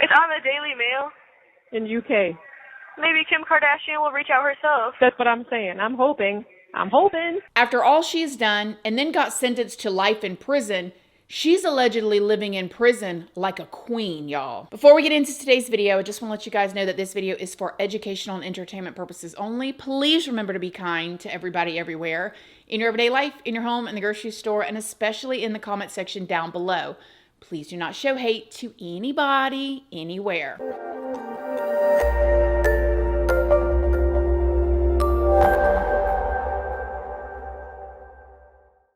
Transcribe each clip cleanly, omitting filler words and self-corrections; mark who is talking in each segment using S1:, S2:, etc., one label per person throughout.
S1: It's on the Daily Mail.
S2: In UK.
S1: Maybe Kim Kardashian will reach out herself.
S2: That's what I'm saying. I'm hoping.
S3: After all she's done and then got sentenced to life in prison, she's allegedly living in prison like a queen, y'all. Before we get into today's video, I just want to let you guys know that this video is for educational and entertainment purposes only. Please remember to be kind to everybody everywhere, in your everyday life, in your home, in the grocery store, and especially in the comment section down below. Please do not show hate to anybody, anywhere.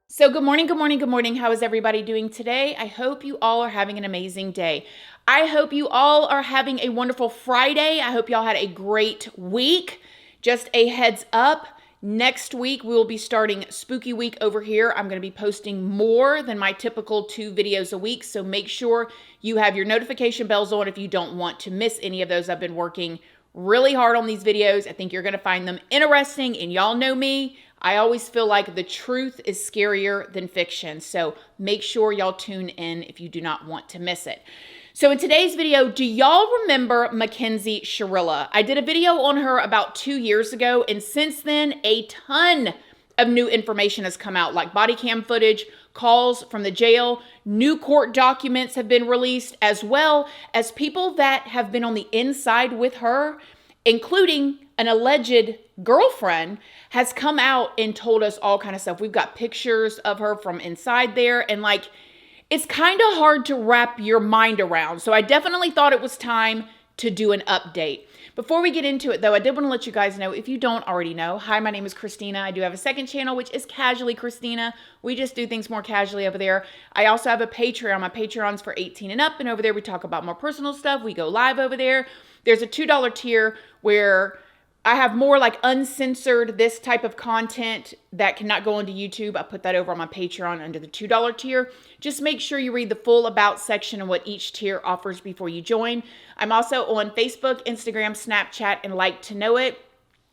S3: So good morning, good morning, good morning. How is everybody doing today? I hope you all are having an amazing day. I hope you all are having a wonderful Friday. I hope y'all had a great week. Just a heads up, next week we will be starting Spooky Week over here. I'm going to be posting more than my typical 2 videos a week, so make sure you have your notification bells on if you don't want to miss any of those. I've been working really hard on these videos. I think you're going to find them interesting, and y'all know me. I always feel like the truth is scarier than fiction, so make sure y'all tune in if you do not want to miss it. So in today's video, do y'all remember Mackenzie Shirilla? I did a video on her about 2 years ago, and since then, a ton of new information has come out, like body cam footage, calls from the jail, new court documents have been released, as well as people that have been on the inside with her, including an alleged girlfriend, has come out and told us all kind of stuff. We've got pictures of her from inside there, and like, it's kind of hard to wrap your mind around. So I definitely thought it was time to do an update. Before we get into it though, I did want to let you guys know, if you don't already know, hi, my name is Christina. I do have a second channel, which is Casually Christina. We just do things more casually over there. I also have a Patreon. My Patreon's for 18 and up, and over there we talk about more personal stuff. We go live over there. There's a $2 tier where I have more like uncensored, this type of content that cannot go onto YouTube. I put that over on my Patreon under the $2 tier. Just make sure you read the full about section and what each tier offers before you join. I'm also on Facebook, Instagram, Snapchat, and Like to Know It.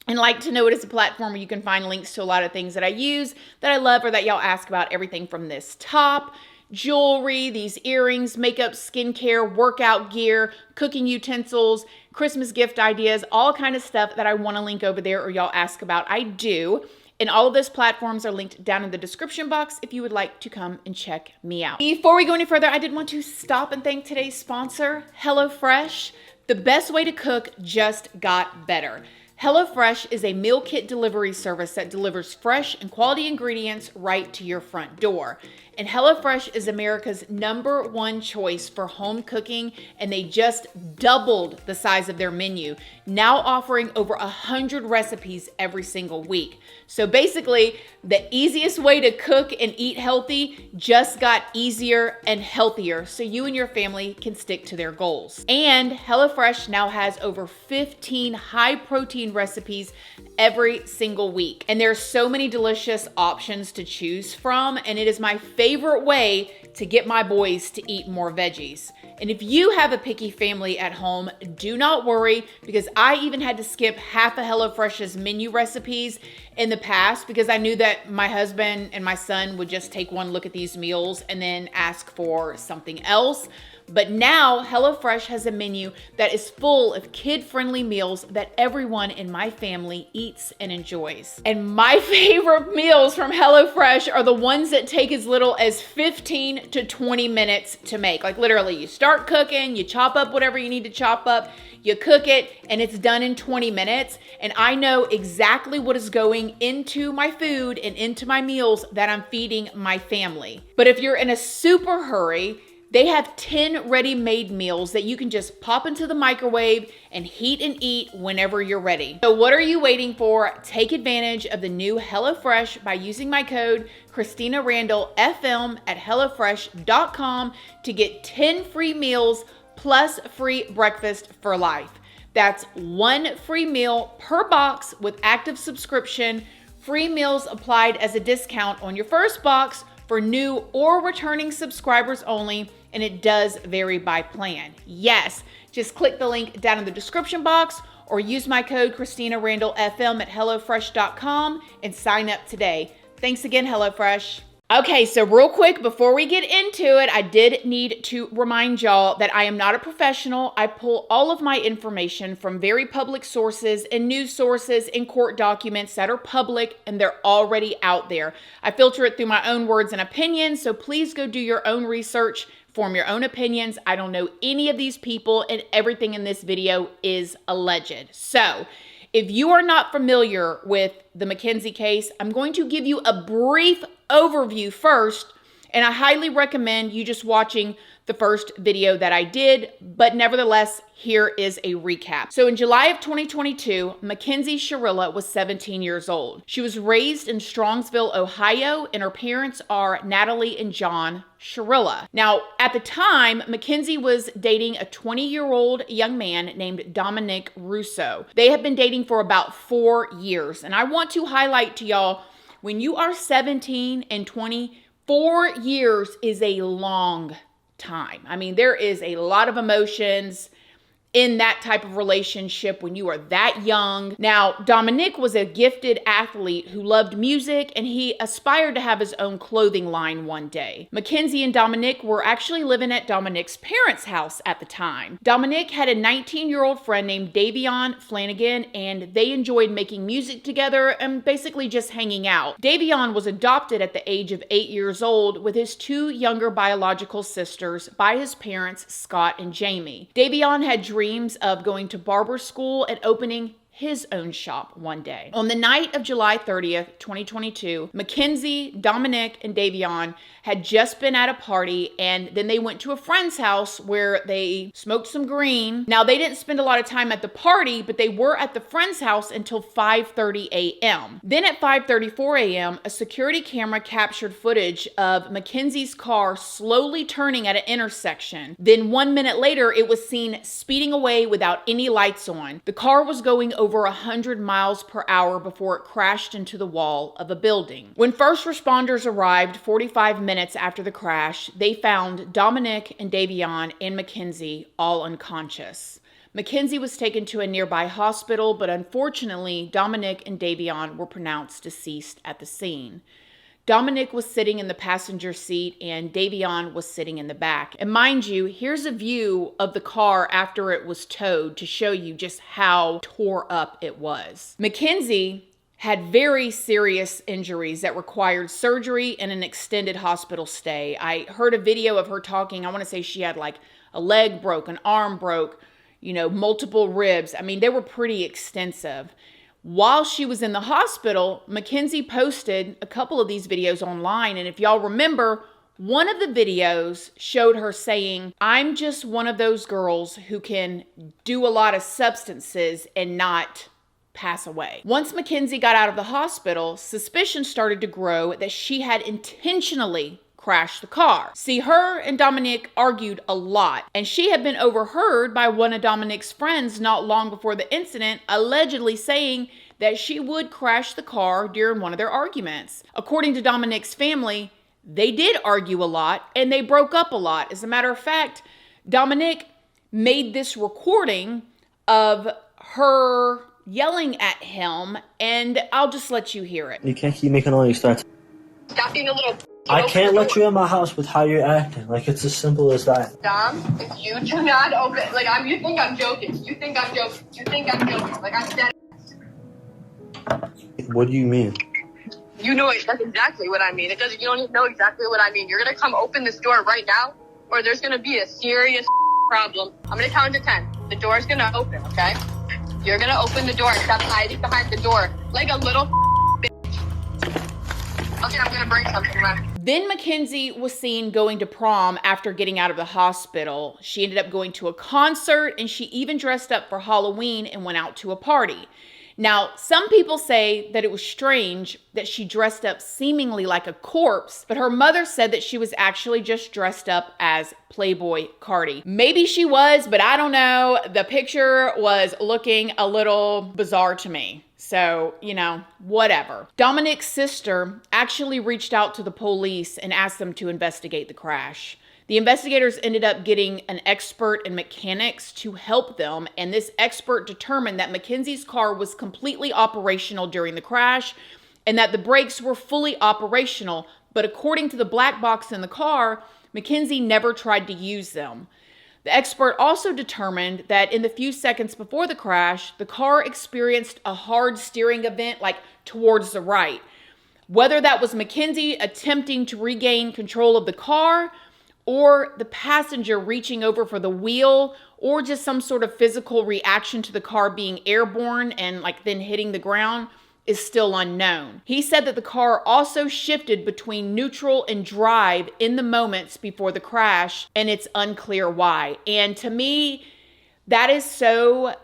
S3: And Like to Know It is a platform where you can find links to a lot of things that I use, that I love, or that y'all ask about. Everything from this top, jewelry, these earrings, makeup, skincare, workout gear, cooking utensils, Christmas gift ideas, all kind of stuff that I want to link over there or y'all ask about. I do. And all of those platforms are linked down in the description box if you would like to come and check me out. Before we go any further, I did want to stop and thank today's sponsor, HelloFresh. The best way to cook just got better. HelloFresh is a meal kit delivery service that delivers fresh and quality ingredients right to your front door. And HelloFresh is America's #1 choice for home cooking, and they just doubled the size of their menu, now offering over 100 recipes every single week. So basically, the easiest way to cook and eat healthy just got easier and healthier, so you and your family can stick to their goals. And HelloFresh now has over 15 high protein recipes every single week. And there's so many delicious options to choose from, and it is my favorite way to get my boys to eat more veggies. And if you have a picky family at home, do not worry, because I even had to skip half of HelloFresh's menu recipes in the past because I knew that my husband and my son would just take one look at these meals and then ask for something else. But now HelloFresh has a menu that is full of kid-friendly meals that everyone in my family eats and enjoys. And my favorite meals from HelloFresh are the ones that take as little as 15 to 20 minutes to make. Like literally, you start cooking, you chop up whatever you need to chop up, you cook it, and it's done in 20 minutes. And I know exactly what is going into my food and into my meals that I'm feeding my family. But if you're in a super hurry, they have 10 ready-made meals that you can just pop into the microwave and heat and eat whenever you're ready. So what are you waiting for? Take advantage of the new HelloFresh by using my code ChristinaRandallFM at HelloFresh.com to get 10 free meals plus free breakfast for life. That's 1 free meal per box with active subscription. Free meals applied as a discount on your first box for new or returning subscribers only, and it does vary by plan. Yes, just click the link down in the description box or use my code ChristinaRandallFM at HelloFresh.com and sign up today. Thanks again, HelloFresh. Okay, so real quick, before we get into it, I did need to remind y'all that I am not a professional. I pull all of my information from very public sources and news sources and court documents that are public, and they're already out there. I filter it through my own words and opinions, so please go do your own research, form your own opinions. I don't know any of these people, and everything in this video is alleged. So, if you are not familiar with the Mackenzie case, I'm going to give you a brief overview first, and I highly recommend you just watching the first video that I did, but nevertheless, here is a recap. So in July of 2022, Mackenzie Shirilla was 17 years old. She was raised in Strongsville, Ohio, and her parents are Natalie and John Shirilla. Now, at the time, Mackenzie was dating a 20-year-old young man named Dominic Russo. They had been dating for about 4 years, and I want to highlight to y'all, when you are 17 and 20, 4 years is a long time. I mean, there is a lot of emotions in that type of relationship when you are that young. Now, Dominic was a gifted athlete who loved music, and he aspired to have his own clothing line one day. Mackenzie and Dominic were actually living at Dominic's parents' house at the time. Dominic had a 19-year-old friend named Davion Flanagan, and they enjoyed making music together and basically just hanging out. Davion was adopted at the age of 8 years old with his 2 younger biological sisters by his parents, Scott and Jamie. Davion had dreams of going to barber school and opening his own shop one day. On the night of July 30th, 2022, Mackenzie, Dominic, and Davion had just been at a party, and then they went to a friend's house where they smoked some green. Now, they didn't spend a lot of time at the party, but they were at the friend's house until 5:30 a.m. Then at 5:34 a.m., a security camera captured footage of Mackenzie's car slowly turning at an intersection. Then 1 minute later, it was seen speeding away without any lights on. The car was going over 100 miles per hour before it crashed into the wall of a building. When first responders arrived 45 minutes after the crash, they found Dominic and Davion and Mackenzie all unconscious. Mackenzie was taken to a nearby hospital, but unfortunately, Dominic and Davion were pronounced deceased at the scene. Dominic was sitting in the passenger seat and Davion was sitting in the back. And mind you, here's a view of the car after it was towed to show you just how tore up it was. Mackenzie had very serious injuries that required surgery and an extended hospital stay. I heard a video of her talking. I want to say she had like a leg broke, an arm broke, multiple ribs. I mean, they were pretty extensive. While she was in the hospital, Mackenzie posted a couple of these videos online. And if y'all remember, one of the videos showed her saying, "I'm just one of those girls who can do a lot of substances and not pass away." Once Mackenzie got out of the hospital, suspicion started to grow that she had intentionally crashed the car. See, her and Dominic argued a lot, and she had been overheard by one of Dominic's friends not long before the incident, allegedly saying that she would crash the car during one of their arguments. According to Dominic's family, they did argue a lot, and they broke up a lot. As a matter of fact, Dominic made this recording of her yelling at him, and I'll just let you hear it.
S4: You can't keep making all these threats.
S1: Stop being a little...
S4: I can't let you in my house with how you're acting. Like, it's as simple as that.
S1: Dom, if you do not open... you think I'm joking. You think I'm joking. Like, I'm dead.
S4: What do you mean?
S1: You know that's exactly what I mean. You don't even know exactly what I mean. You're gonna come open this door right now, or there's gonna be a serious problem. I'm gonna count to 10. The door's gonna open, okay? You're gonna open the door and stop hiding behind the door like a little bitch. Okay, I'm gonna bring something back.
S3: Then Mackenzie was seen going to prom after getting out of the hospital. She ended up going to a concert, and she even dressed up for Halloween and went out to a party. Now, some people say that it was strange that she dressed up seemingly like a corpse, but her mother said that she was actually just dressed up as Playboy Cardi. Maybe she was, but I don't know. The picture was looking a little bizarre to me. So, whatever. Dominic's sister actually reached out to the police and asked them to investigate the crash. The investigators ended up getting an expert in mechanics to help them, and this expert determined that Mackenzie's car was completely operational during the crash and that the brakes were fully operational but according to the black box in the car, Mackenzie never tried to use them. The expert also determined that in the few seconds before the crash, the car experienced a hard steering event, like towards the right. Whether that was Mackenzie attempting to regain control of the car, or the passenger reaching over for the wheel, or just some sort of physical reaction to the car being airborne and then hitting the ground, is still unknown. He said that the car also shifted between neutral and drive in the moments before the crash, and it's unclear why. And to me, that is so,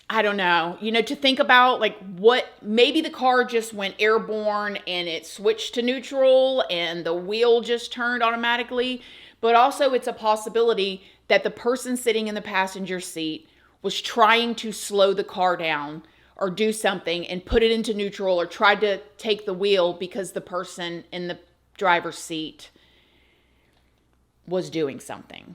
S3: I don't know, to think about what, maybe the car just went airborne and it switched to neutral and the wheel just turned automatically. But also it's a possibility that the person sitting in the passenger seat was trying to slow the car down or do something and put it into neutral or tried to take the wheel because the person in the driver's seat was doing something.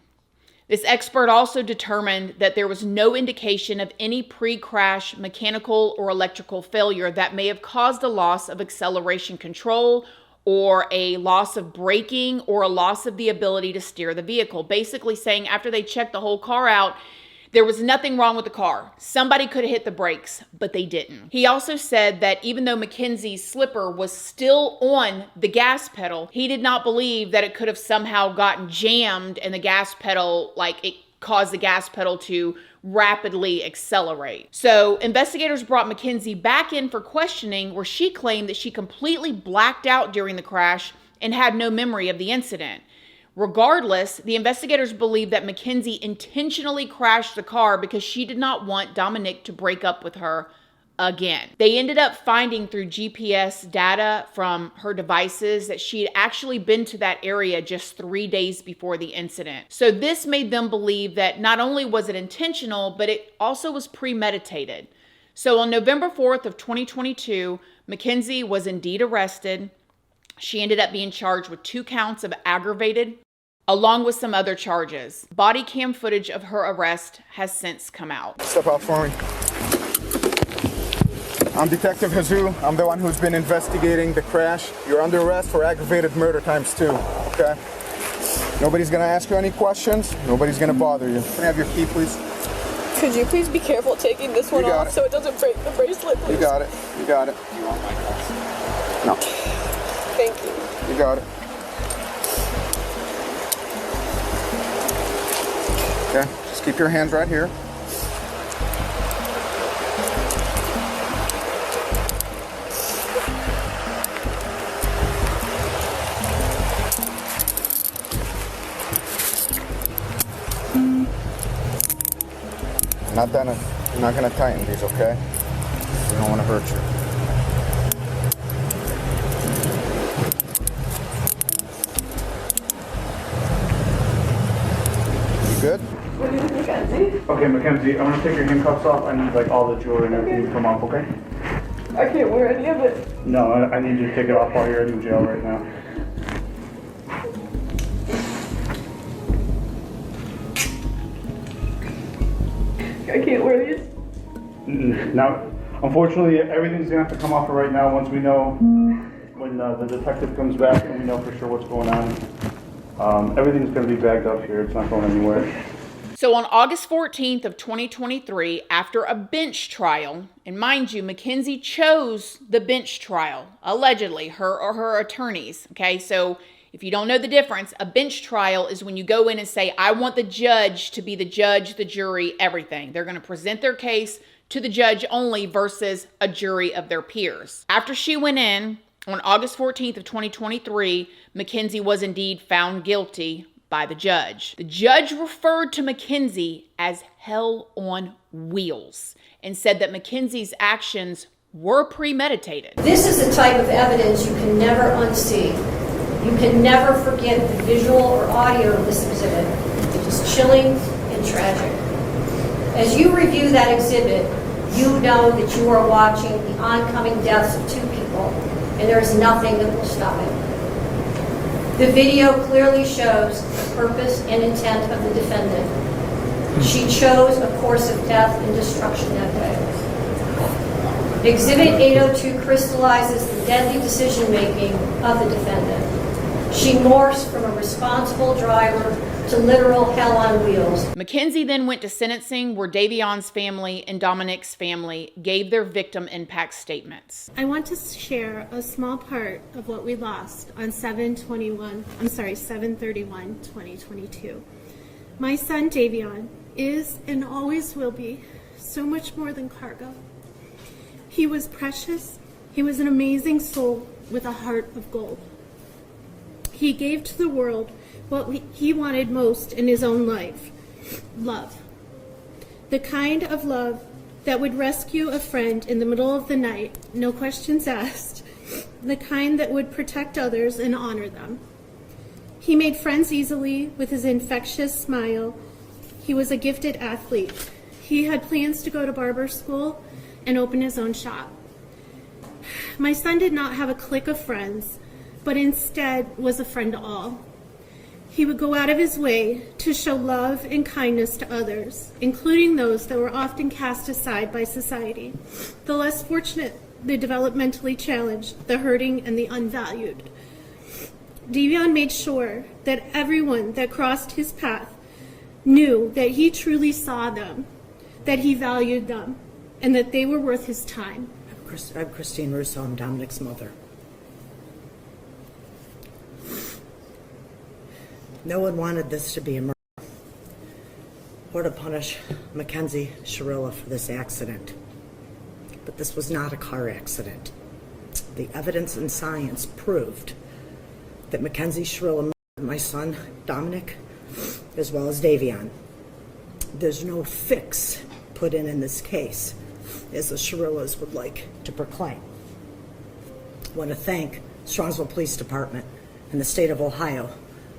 S3: This expert also determined that there was no indication of any pre-crash mechanical or electrical failure that may have caused a loss of acceleration control or a loss of braking or a loss of the ability to steer the vehicle. Basically saying after they checked the whole car out, there was nothing wrong with the car. Somebody could have hit the brakes, but they didn't. He also said that even though Mackenzie's slipper was still on the gas pedal, he did not believe that it could have somehow gotten jammed and the gas pedal, it caused the gas pedal to rapidly accelerate. So investigators brought Mackenzie back in for questioning, where she claimed that she completely blacked out during the crash and had no memory of the incident. Regardless, the investigators believe that Mackenzie intentionally crashed the car because she did not want Dominic to break up with her again. They ended up finding through GPS data from her devices that she had actually been to that area just 3 days before the incident. So this made them believe that not only was it intentional, but it also was premeditated. So on November 4th of 2022, Mackenzie was indeed arrested. She ended up being charged with 2 counts of aggravated, along with some other charges. Body cam footage of her arrest has since come out.
S5: Step out for me. I'm Detective Jesus. I'm the one who's been investigating the crash. You're under arrest for aggravated murder ×2, okay? Nobody's gonna ask you any questions. Nobody's gonna bother you. Can I have your key, please?
S6: Could you please be careful taking this one off so it doesn't break the bracelet, please?
S5: You got it. You got it.
S7: You want my cards?
S5: No.
S6: Thank you.
S5: You got it. Okay, just keep your hands right here. I'm not gonna tighten these, okay? We don't want to hurt you. You good?
S6: What do you think, Mackenzie?
S8: Okay, Mackenzie, I'm gonna take your handcuffs off. I need all the jewelry and everything to come off, okay?
S6: I can't wear any of it.
S8: No, I need you to take it off while you're in jail right now.
S6: I can't wear these.
S8: Now, unfortunately, everything's gonna have to come off right now once we know, when the detective comes back and we know for sure what's going on. Everything's gonna be bagged up here. It's not going anywhere.
S3: So on August 14th of 2023, after a bench trial, and mind you, Mackenzie chose the bench trial, allegedly, her or her attorneys, okay? So if you don't know the difference, a bench trial is when you go in and say, I want the judge to be the judge, the jury, everything. They're going to present their case to the judge only versus a jury of their peers. After she went in on August 14th of 2023, Mackenzie was indeed found guilty by the judge. The judge referred to Mackenzie as hell on wheels and said that Mackenzie's actions were premeditated.
S9: This is the type of evidence you can never unsee. You can never forget the visual or audio of this exhibit. It is chilling and tragic. As you review that exhibit, you know that you are watching the oncoming deaths of 2 people, and there is nothing that will stop it. The video clearly shows the purpose and intent of the defendant. She chose a course of death and destruction that day. Exhibit 802 crystallizes the deadly decision-making of the defendant. She morphs from a responsible driver to literal hell on wheels.
S3: Mackenzie then went to sentencing, where Davion's family and Dominic's family gave their victim impact statements.
S10: I want to share a small part of what we lost on 7/31/2022. My son Davion is and always will be so much more than cargo. He was precious. He was an amazing soul with a heart of gold. He gave to the world what he wanted most in his own life: love. The kind of love that would rescue a friend in the middle of the night, no questions asked. The kind that would protect others and honor them. He made friends easily with his infectious smile. He was a gifted athlete. He had plans to go to barber school and open his own shop. My son did not have a clique of friends, but instead was a friend to all. He would go out of his way to show love and kindness to others, including those that were often cast aside by society, the less fortunate, the developmentally challenged, the hurting, and the unvalued. Davion made sure that everyone that crossed his path knew that he truly saw them, that he valued them, and that they were worth his time.
S11: I'm Christine Russo. I'm Dominic's mother. No one wanted this to be a murder or to punish Mackenzie Shirilla for this accident. But this was not a car accident. The evidence and science proved that Mackenzie Shirilla murdered my son, Dominic, as well as Davion. There's no fix put in this case, as the Shirillas would like to proclaim. I want to thank Strongsville Police Department and the state of Ohio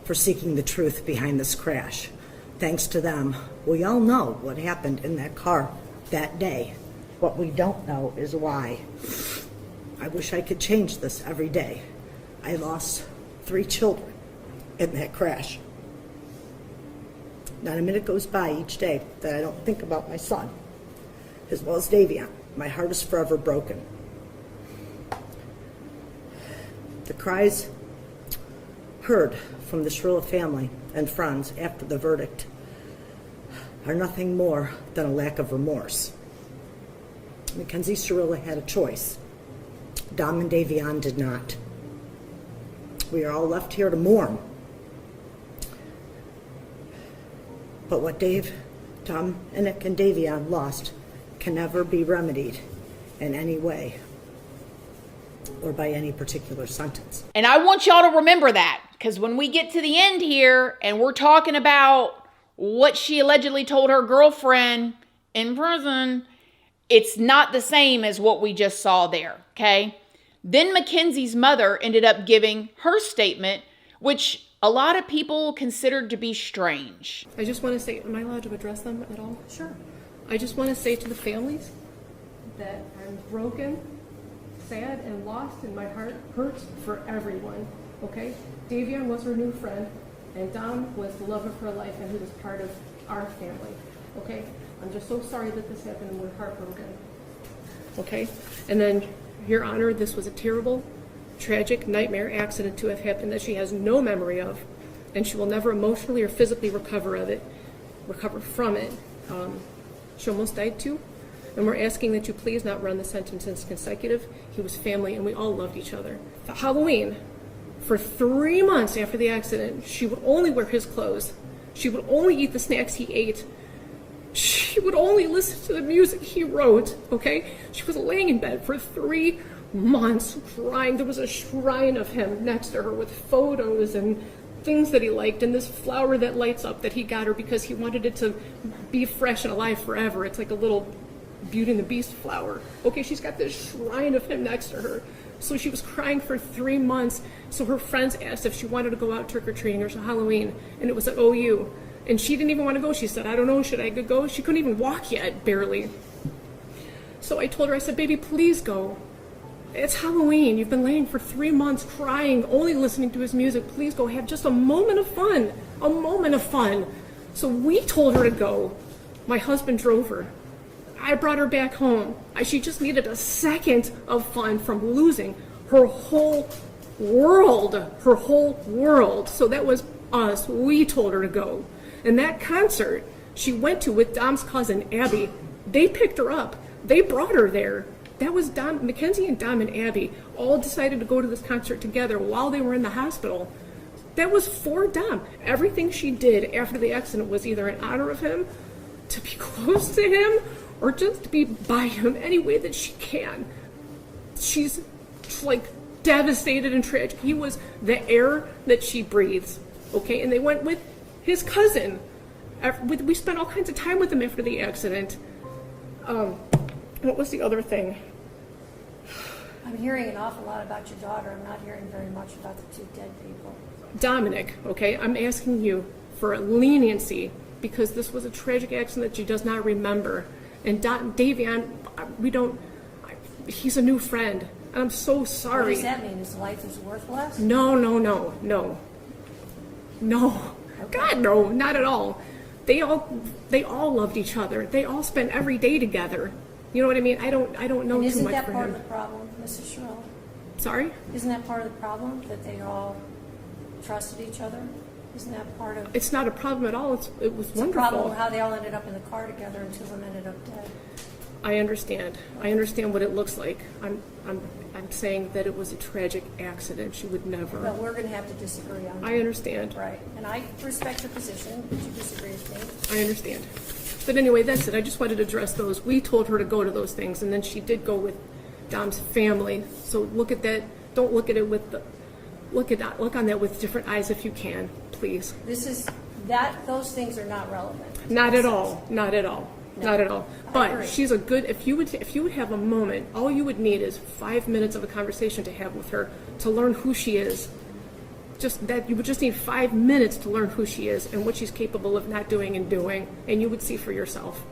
S11: for seeking the truth behind this crash. Thanks to them, we all know what happened in that car that day. What we don't know is why. I wish I could change this every day. I lost 3 children in that crash. Not a minute goes by each day that I don't think about my son, as well as Davion. My heart is forever broken. The cries heard from the Shirilla family and friends after the verdict are nothing more than a lack of remorse. Mackenzie Shirilla had a choice. Dom and Davion did not. We are all left here to mourn. But what Dominic and Davion lost can never be remedied in any way or by any particular sentence.
S3: And I want y'all to remember that, because when we get to the end here and we're talking about what she allegedly told her girlfriend in prison, it's not the same as what we just saw there, okay? Then Mackenzie's mother ended up giving her statement, which a lot of people considered to be strange.
S2: I just want to say, am I allowed to address them at all?
S9: Sure.
S2: I just want to say to the families that I'm broken, sad, and lost, and my heart hurts for everyone, okay? Davion was her new friend, and Dom was the love of her life, and he was part of our family, okay? I'm just so sorry that this happened, and we're heartbroken, okay? And then, Your Honor, this was a terrible, tragic nightmare accident to have happened that she has no memory of, and she will never emotionally or physically recover from it. She almost died too, and we're asking that you please not run the sentence as consecutive. He was family, and we all loved each other. Halloween, for 3 months after the accident, she would only wear his clothes. She would only eat the snacks he ate. She would only listen to the music he wrote, okay? She was laying in bed for 3 months crying. There was a shrine of him next to her with photos and things that he liked, and this flower that lights up that he got her because he wanted it to be fresh and alive forever. It's like a little Beauty and the Beast flower. Okay, she's got this shrine of him next to her. So she was crying for 3 months. So her friends asked if she wanted to go out trick-or-treating or Halloween, and it was at OU. And she didn't even want to go. She said, I don't know, should I go? She couldn't even walk yet, barely. So I told her, I said, baby, please go. It's Halloween. You've been laying for 3 months crying, only listening to his music. Please go have just a moment of fun. A moment of fun. So we told her to go. My husband drove her. I brought her back home. She just needed a second of fun from losing her whole world. So that was us. We told her to go. And that concert she went to with Dom's cousin, Abby, they picked her up. They brought her there. That was Dom, Mackenzie and Dom and Abby all decided to go to this concert together while they were in the hospital. That was for Dom. Everything she did after the accident was either in honor of him, to be close to him, or just to be by him any way that she can. She's like devastated and tragic. He was the air that she breathes, okay? And they went with his cousin. We spent all kinds of time with him after the accident. What was the other thing?
S9: I'm hearing an awful lot about your daughter. I'm not hearing very much about the two dead people.
S2: Dominic, okay, I'm asking you for leniency because this was a tragic accident that she does not remember. And Davion, he's a new friend. And I'm so sorry.
S9: What does that mean? His life is worthless?
S2: No.
S9: Okay.
S2: God, no, not at all. They all loved each other. They all spent every day together. You know what I mean? I don't know too much for him.
S9: Isn't that part of the problem, Mrs. Shirilla?
S2: Sorry?
S9: Isn't that part of the problem, that they all trusted each other? Isn't that part of...
S2: It's not a problem at all. It was wonderful.
S9: It's a problem how they all ended up in the car together and two of them ended up dead.
S2: I understand. I understand what it looks like. I'm saying that it was a tragic accident. She would never.
S9: Well, we're going to have to disagree on that.
S2: I understand.
S9: Right. And I respect your position, but you disagree with me.
S2: I understand. But anyway, that's it. I just wanted to address those. We told her to go to those things, and then she did go with Dom's family. So look at that. Don't look at it with the look on that with different eyes if you can, please.
S9: Those things are not relevant.
S2: Not at all. Not at all.
S9: No,
S2: not at all. But she's a good. If you would have a moment, all you would need is 5 minutes of a conversation to have with her to learn who she is. Just that, you would just need 5 minutes to learn who she is and what she's capable of not doing and doing, and you would see for yourself.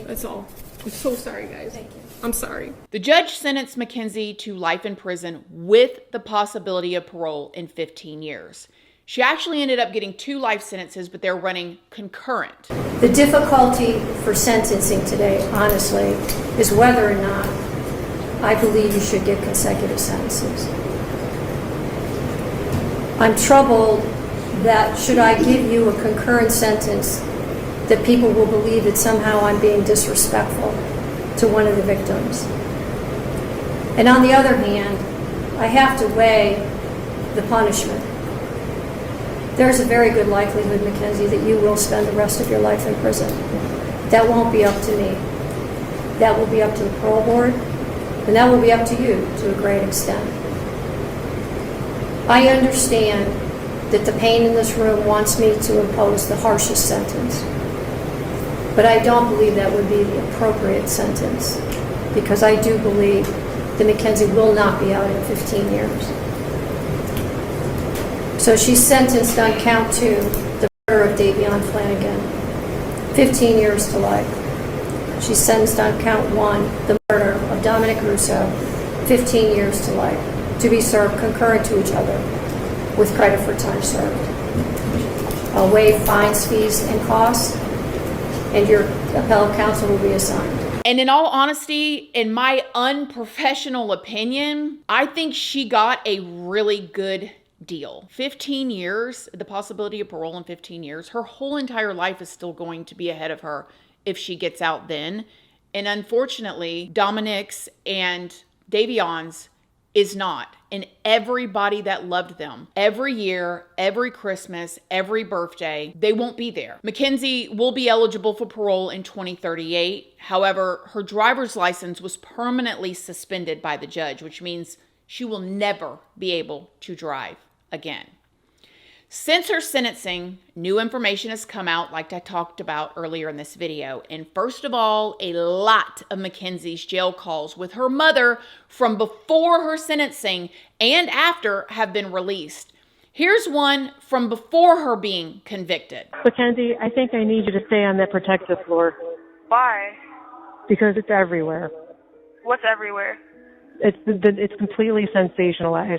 S2: That's all. I'm so sorry, guys.
S9: Thank you.
S2: I'm sorry.
S3: The judge sentenced Mackenzie to life in prison with the possibility of parole in 15 years. She actually ended up getting 2 life sentences, but they're running concurrent.
S9: The difficulty for sentencing today, honestly, is whether or not I believe you should get consecutive sentences. I'm troubled that should I give you a concurrent sentence, that people will believe that somehow I'm being disrespectful to one of the victims. And on the other hand, I have to weigh the punishment. There's a very good likelihood, Mackenzie, that you will spend the rest of your life in prison. That won't be up to me. That will be up to the parole board, and that will be up to you to a great extent. I understand that the pain in this room wants me to impose the harshest sentence, but I don't believe that would be the appropriate sentence, because I do believe that Mackenzie will not be out in 15 years. So she's sentenced on count 2, the murder of Davion Flanagan, 15 years to life. She's sentenced on count 1, the murder of Dominic Russo, 15 years to life, to be served concurrent to each other with credit for time served. I'll waive fines, fees, and costs, and your appellate counsel will be assigned.
S3: And in all honesty, in my unprofessional opinion, I think she got a really good deal. 15 years, the possibility of parole in 15 years, her whole entire life is still going to be ahead of her if she gets out then. And unfortunately, Dominic's and Davion's is not. And everybody that loved them, every year, every Christmas, every birthday, they won't be there. Mackenzie will be eligible for parole in 2038. However, her driver's license was permanently suspended by the judge, which means she will never be able to drive again. Since her sentencing, new information has come out, like I talked about earlier in this video. And first of all, a lot of Mackenzie's jail calls with her mother from before her sentencing and after have been released. Here's one from before her being convicted.
S12: Mackenzie, I think I need you to stay on that protective floor.
S13: Why?
S12: Because it's everywhere.
S13: What's everywhere?
S12: It's completely sensationalized.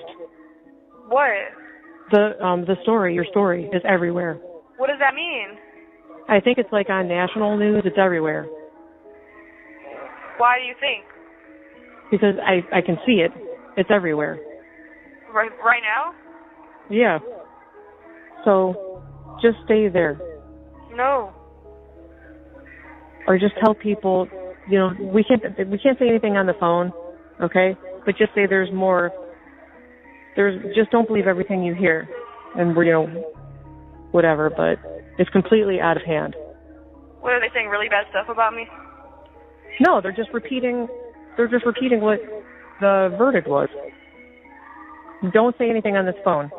S13: What?
S12: The story, your story, is everywhere.
S13: What does that mean?
S12: I think it's like on national news. It's everywhere.
S13: Why do you think?
S12: Because I can see it. It's everywhere.
S13: Right now?
S12: Yeah. So just stay there.
S13: No.
S12: Or just tell people, you know, we can't say anything on the phone, okay? But just say there's more. Just don't believe everything you hear, and we're, you know, whatever. But it's completely out of hand.
S13: What, are they saying really bad stuff about me?
S12: No, they're just repeating. They're just repeating what the verdict was. Don't say anything on this phone.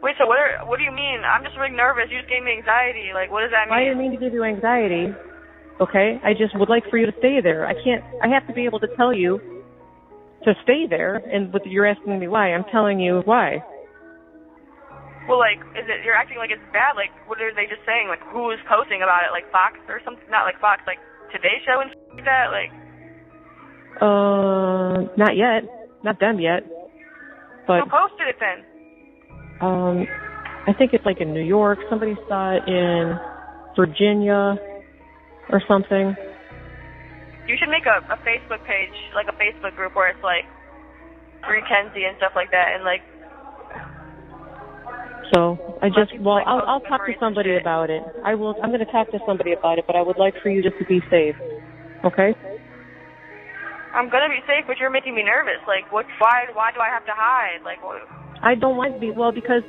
S13: Wait, so what do you mean? I'm just really nervous. You just gave me anxiety. Like, what does that mean?
S12: I didn't mean to give you anxiety. Okay, I just would like for you to stay there. I have to be able to tell you to stay there, and you're asking me why. I'm telling you why.
S13: Well, like, you're acting like it's bad. Like, what are they just saying? Like, who is posting about it? Like, Fox or something? Not like Fox, like Today Show and like that? Like,
S12: not yet. Not them yet. But
S13: who posted it then?
S12: I think it's like in New York. Somebody saw it in Virginia or something.
S13: You should make a Facebook page, like a Facebook group where it's like Mackenzie and stuff like that, and like.
S12: So I'll talk to somebody about it. I'm going to talk to somebody about it, but I would like for you just to be safe. Okay?
S13: I'm gonna be safe, but you're making me nervous. Like, why do I have to hide? Like, what?
S12: I don't want to be, because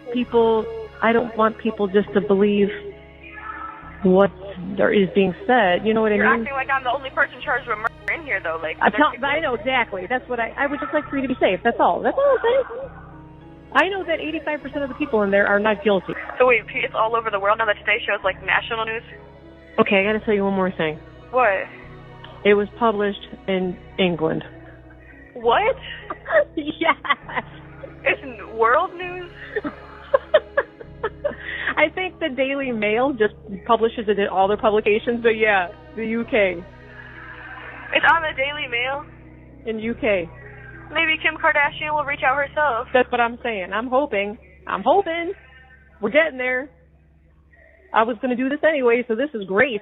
S12: I don't want people just to believe what there is being said. You know what I mean?
S13: You're acting like I'm the only person charged with murder in here, though. Like,
S12: I know exactly. That's what I would just like for you to be safe. That's all. That's all I'm saying. I know that 85% of the people in there are not guilty.
S13: So wait, it's all over the world now that Today Show is like national news?
S12: Okay, I got to tell you one more thing.
S13: What?
S12: It was published in England.
S13: What?
S12: Yes.
S13: It's world news?
S12: I think the Daily Mail just publishes it in all their publications, but yeah, the UK.
S13: It's on the Daily Mail?
S12: In UK.
S13: Maybe Kim Kardashian will reach out herself.
S12: That's what I'm saying. I'm hoping. We're getting there. I was going to do this anyway, so this is great.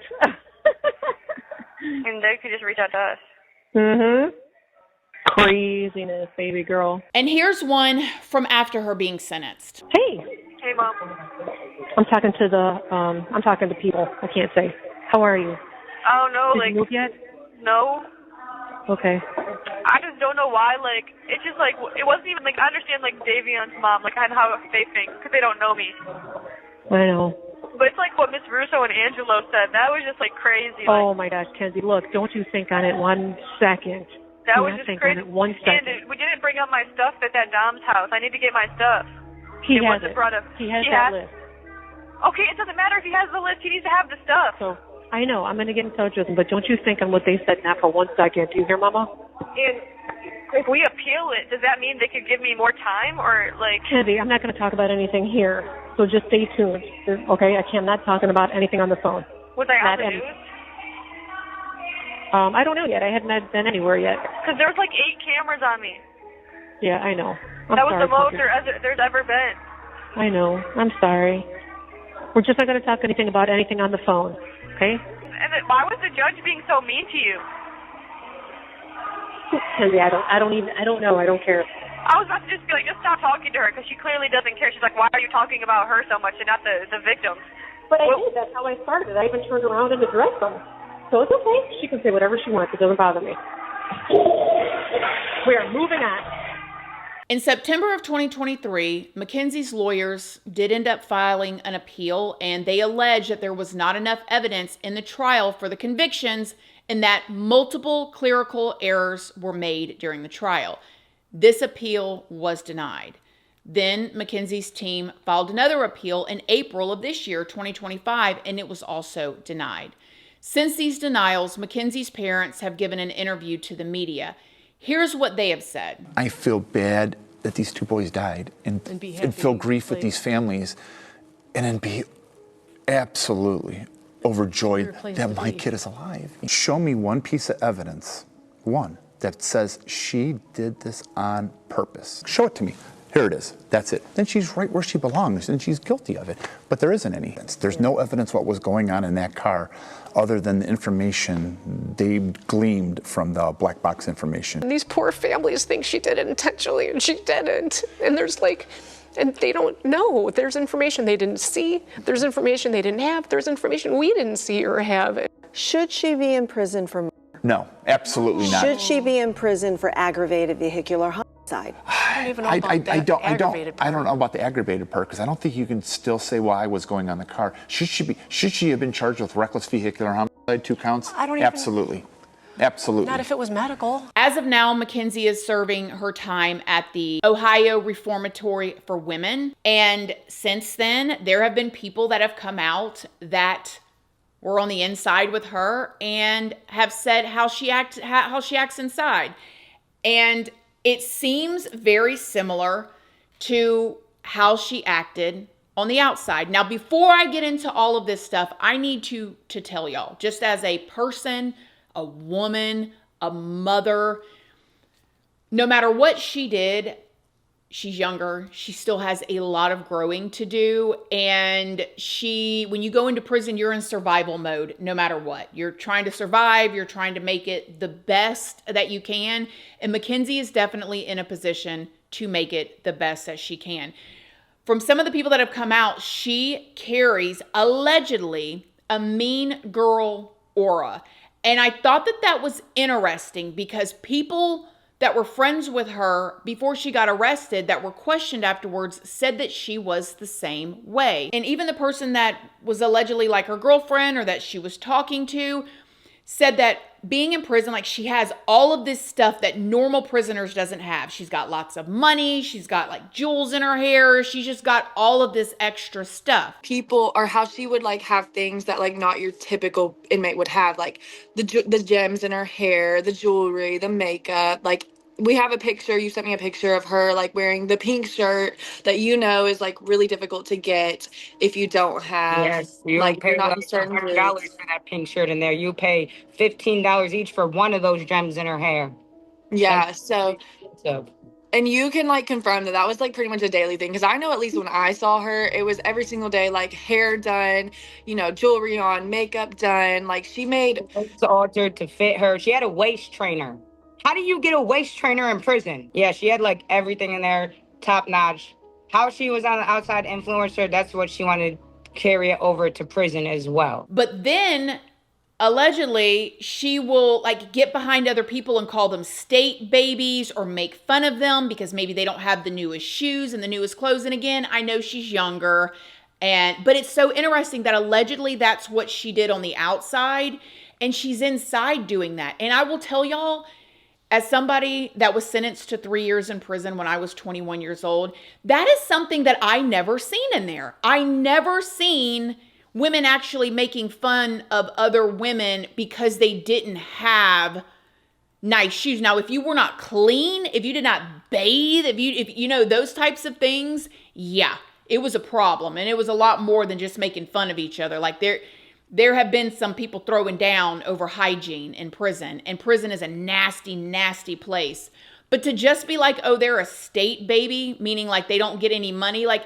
S13: And they could just reach out to us.
S12: Mm-hmm. Craziness, baby girl.
S3: And here's one from after her being sentenced.
S12: Hey.
S13: Hey, Mom.
S12: I'm talking to people. I can't say. How are you?
S13: Oh, no,
S12: Did you move yet?
S13: No.
S12: Okay.
S13: I just don't know why, like, it's just like, it wasn't even, like, I understand, like, Davion's mom, like, and how they think, because they don't know me.
S12: I know.
S13: But it's like what Miss Russo and Angelo said. That was just, like, crazy.
S12: Oh, my gosh, Kenzie, look, don't you think on it 1 second.
S13: That was just crazy.
S12: On it 1 second.
S13: And we didn't bring up my stuff at that Dom's house. I need to get my stuff.
S12: He has
S13: wasn't brought up.
S12: He has that list.
S13: Okay, it doesn't matter if he has the list. He needs to have the stuff.
S12: So, I know, I'm going to get in touch with him, but don't you think on what they said now for 1 second. Do you hear, Mama?
S13: And if we appeal it, does that mean they could give me more time, or, like...
S12: Kenzie, I'm not going to talk about anything here, so just stay tuned, okay? I'm not talking about anything on the phone.
S13: Was I on the news?
S12: I don't know yet. I haven't been anywhere yet.
S13: Because there was, like, 8 cameras on me.
S12: Yeah, I know.
S13: That was the most there's ever been.
S12: I know. I'm sorry. We're just not going to talk anything about anything on the phone, okay?
S13: And then, why was the judge being so mean to you?
S12: Kenzie, I don't know. I don't care.
S13: I was about to just be like, just stop talking to her, because she clearly doesn't care. She's like, why are you talking about her so much and not the victims?
S12: But I did. That's how I started. I even turned around and addressed them. So it's okay. She can say whatever she wants. It doesn't bother me. We are moving on.
S3: In September of 2023, Mackenzie's lawyers did end up filing an appeal, and they alleged that there was not enough evidence in the trial for the convictions and that multiple clerical errors were made during the trial. This appeal was denied. Then Mackenzie's team filed another appeal in April of this year, 2025, and it was also denied. Since these denials, Mackenzie's parents have given an interview to the media. Here's what they have said.
S14: I feel bad that these 2 boys died and feel grief with these families, and then be absolutely overjoyed that my kid is alive. Show me one piece of evidence, one, that says she did this on purpose. Show it to me. Here it is. That's it. Then she's right where she belongs, and she's guilty of it. But there isn't any. There's no evidence what was going on in that car other than the information they gleaned from the black box information.
S6: And these poor families think she did it intentionally, and she didn't. And there's like, and they don't know. There's information they didn't see. There's information they didn't have. There's information we didn't see or have.
S15: Should she be in prison for murder?
S14: No, absolutely not.
S15: Should she be in prison for aggravated vehicular homicide?
S6: I don't even know about that aggravated part.
S14: I don't know about the aggravated part, because I don't think you can still say why was going on in the car. Should she have been charged with reckless vehicular homicide, 2 counts?
S6: I don't even.
S14: Absolutely. Absolutely.
S6: Not if it was medical.
S3: As of now, Mackenzie is serving her time at the Ohio Reformatory for Women. And since then, there have been people that have come out that were on the inside with her and have said how she acts inside. And it seems very similar to how she acted on the outside. Now, before I get into all of this stuff, I need to tell y'all, just as a person, a woman, a mother, no matter what she did, she's younger. She still has a lot of growing to do. And when you go into prison, you're in survival mode, no matter what. You're trying to survive. You're trying to make it the best that you can. And Mackenzie is definitely in a position to make it the best that she can. From some of the people that have come out, she carries allegedly a mean girl aura. And I thought that was interesting because people that were friends with her before she got arrested that were questioned afterwards said that she was the same way. And even the person that was allegedly like her girlfriend or that she was talking to said that being in prison, like she has all of this stuff that normal prisoners doesn't have. She's got lots of money. She's got like jewels in her hair. She's just got all of this extra stuff.
S1: People, or how she would like have things that like not your typical inmate would have, like the gems in her hair, the jewelry, the makeup. Like we have a picture, you sent me a picture of her like wearing the pink shirt that is like really difficult to get if you don't have.
S16: Yes, you
S1: like
S16: pay
S1: not
S16: like
S1: in certain
S16: $100
S1: groups.
S16: for that pink shirt in there. You pay $15 each for one of those gems in her hair.
S1: Yeah, so and you can like confirm that was like pretty much a daily thing, because I know at least when I saw her, it was every single day, like hair done, jewelry on, makeup done. Like she made
S16: it's altered to fit her. She had a waist trainer. How do you get a waist trainer in prison? Yeah, she had like everything in there, top notch. How she was on the outside influencer, that's what she wanted to carry it over to prison as well.
S3: But then allegedly she will like get behind other people and call them state babies or make fun of them because maybe they don't have the newest shoes and the newest clothes. And again, I know she's younger, but it's so interesting that allegedly that's what she did on the outside and she's inside doing that. And I will tell y'all, as somebody that was sentenced to 3 years in prison when I was 21 years old, that is something that I never seen in there. I never seen women actually making fun of other women because they didn't have nice shoes. Now, if you were not clean, if you did not bathe, if you know, those types of things, yeah, it was a problem. And it was a lot more than just making fun of each other. Like there have been some people throwing down over hygiene in prison, and prison is a nasty, nasty place. But to just be like, oh, they're a state baby, meaning like they don't get any money, like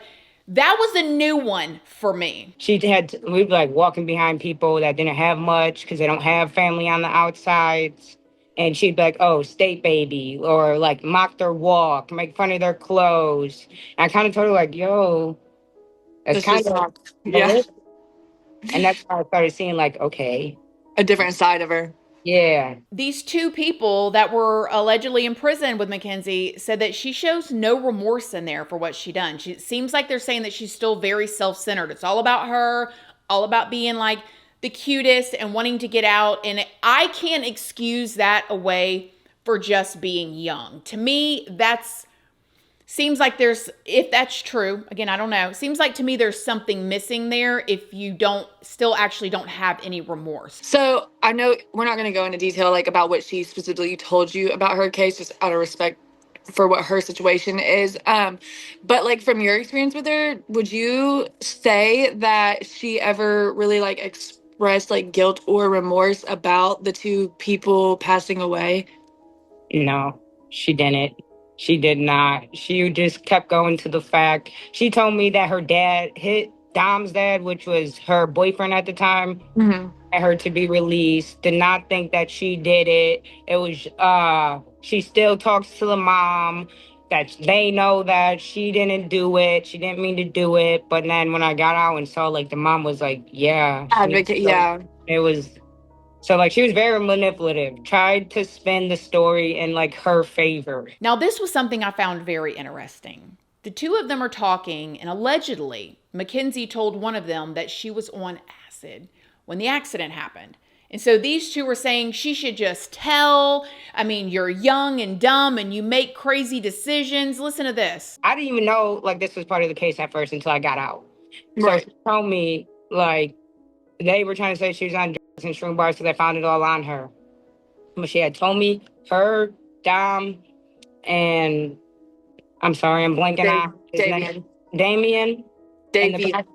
S3: that was a new one for me.
S16: We'd be like walking behind people that didn't have much because they don't have family on the outsides. And she'd be like, oh, state baby, or like mock their walk, make fun of their clothes. And I kind of told her like, yo, that's kind of,
S1: yeah.
S16: And that's how I started seeing like, okay,
S1: a different side of her.
S16: Yeah.
S3: These two people that were allegedly in prison with Mackenzie said that she shows no remorse in there for what she done. It seems like they're saying that she's still very self-centered. It's all about her, all about being like the cutest and wanting to get out. And I can't excuse that away for just being young. To me, seems like if that's true, again, I don't know. Seems like to me there's something missing there if you still actually don't have any remorse.
S1: So I know we're not going to go into detail like about what she specifically told you about her case, just out of respect for what her situation is. But like from your experience with her, would you say that she ever really like expressed like guilt or remorse about the two people passing away?
S16: No, she didn't. She did not. She just kept going to the fact. She told me that her dad hit Dom's dad, which was her boyfriend at the time, and her to be released. Did not think that she did it. It was she still talks to the mom that they know that she didn't do it. She didn't mean to do it. But then when I got out and saw, like, the mom was like, yeah.
S13: Advocate, yeah.
S16: It was so, like, she was very manipulative, tried to spin the story in, like, her favor.
S3: Now, this was something I found very interesting. The two of them are talking, and allegedly, Mackenzie told one of them that she was on acid when the accident happened. And so these two were saying she should just tell. I mean, you're young and dumb and you make crazy decisions. Listen to this.
S16: I didn't even know, like, this was part of the case at first until I got out.
S13: Right.
S16: So she told me, like, they were trying to say she was on drugs and shroom bars because I found it all on her. But she had told me, her, Dom, and I'm sorry, I'm blanking on his name. Damien.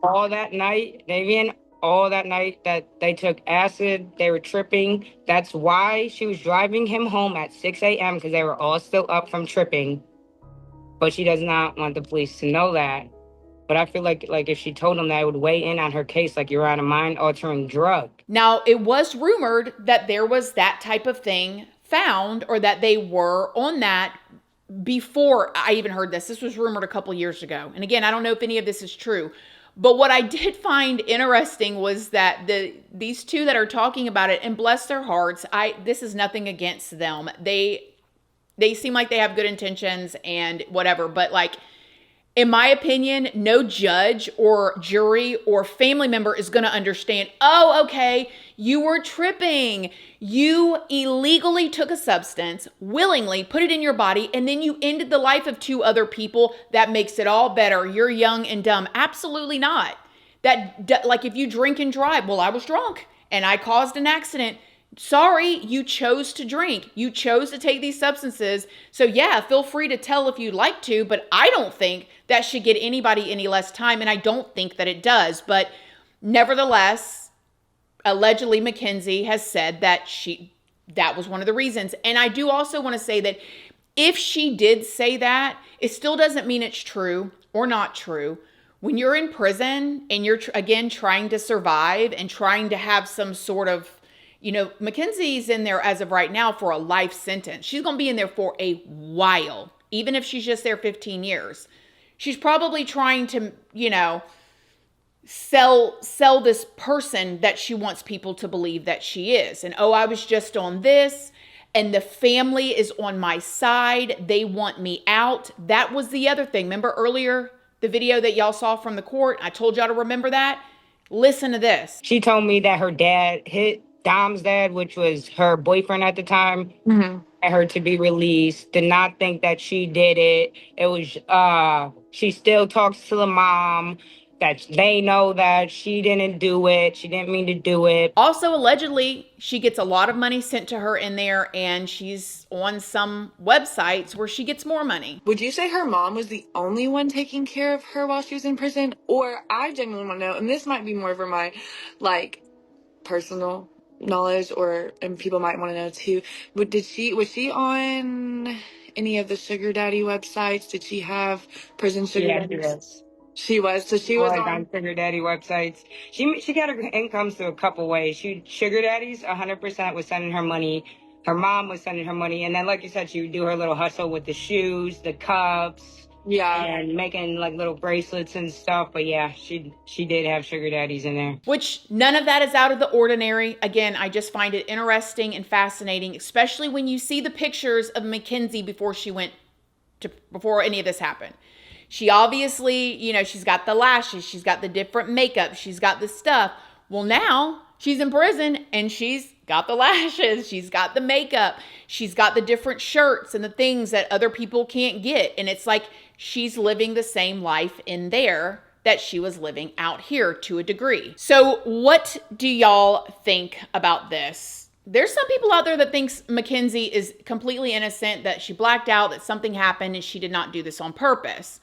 S16: All that night, Damien, all that night that they took acid, they were tripping. That's why she was driving him home at 6 a.m. because they were all still up from tripping. But she does not want the police to know that. But I feel like if she told them that, it would weigh in on her case, like you're on a mind-altering drug.
S3: Now, it was rumored that there was that type of thing found, or that they were on that before I even heard this. This was rumored a couple years ago. And again, I don't know if any of this is true. But what I did find interesting was that these two that are talking about it, and bless their hearts, this is nothing against them. They seem like they have good intentions and whatever, but like, in my opinion, no judge or jury or family member is going to understand, oh, okay, you were tripping. You illegally took a substance, willingly put it in your body, and then you ended the life of two other people. That makes it all better. You're young and dumb. Absolutely not. Like if you drink and drive, well, I was drunk and I caused an accident. Sorry, you chose to drink. You chose to take these substances. So yeah, feel free to tell if you'd like to, but I don't think that should get anybody any less time, and I don't think that it does. But nevertheless, allegedly Mackenzie has said that that was one of the reasons. And I do also want to say that if she did say that, it still doesn't mean it's true or not true. When you're in prison and you're, again, trying to survive and trying to have some sort of, Mackenzie's in there as of right now for a life sentence. She's going to be in there for a while, even if she's just there 15 years. She's probably trying to, sell this person that she wants people to believe that she is. And, oh, I was just on this, and the family is on my side. They want me out. That was the other thing. Remember earlier, the video that y'all saw from the court? I told y'all to remember that. Listen to this.
S16: She told me that her dad hit Dom's dad, which was her boyfriend at the time, and her to be released. Did not think that she did it. It was, she still talks to the mom, that they know that she didn't do it. She didn't mean to do it.
S3: Also, allegedly, she gets a lot of money sent to her in there, and she's on some websites where she gets more money.
S13: Would you say her mom was the only one taking care of her while she was in prison? Or I genuinely want to know, and this might be more for my, personal knowledge, and people might want to know too, was she on any of the sugar daddy websites? Did she have prison sugar daddies? She was. So she was
S16: on sugar daddy websites. She got her incomes through a couple ways. Sugar daddies 100% was sending her money. Her mom was sending her money, and then, like you said, she would do her little hustle with the shoes, the cups, and making little bracelets and stuff. But yeah, she did have sugar daddies in there.
S3: Which none of that is out of the ordinary. Again, I just find it interesting and fascinating, especially when you see the pictures of Mackenzie before any of this happened. She obviously, she's got the lashes, she's got the different makeup, she's got the stuff. Well, now she's in prison and she's got the lashes, she's got the makeup, she's got the different shirts and the things that other people can't get. And it's like she's living the same life in there that she was living out here to a degree. So what do y'all think about this? There's some people out there that thinks Mackenzie is completely innocent, that she blacked out, that something happened and she did not do this on purpose.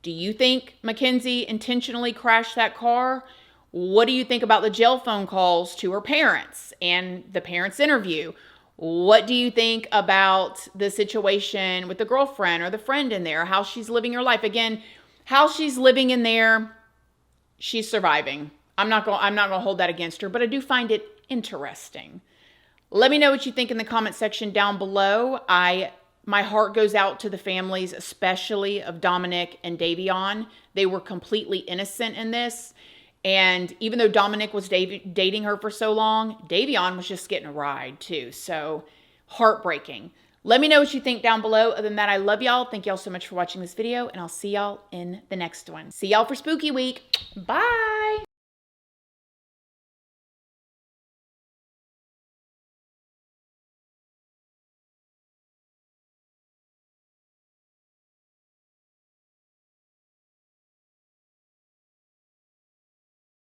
S3: Do you think Mackenzie intentionally crashed that car? What do you think about the jail phone calls to her parents and the parents' interview? What do you think about the situation with the girlfriend or the friend in there, how she's living her life? Again, how she's living in there, she's surviving. I'm not going to hold that against her, but I do find it interesting. Let me know what you think in the comment section down below. My heart goes out to the families, especially of Dominic and Davion. They were completely innocent in this. And even though Dominic was dating her for so long, Davion was just getting a ride too. So heartbreaking. Let me know what you think down below. Other than that, I love y'all. Thank y'all so much for watching this video, and I'll see y'all in the next one. See y'all for Spooky Week. Bye.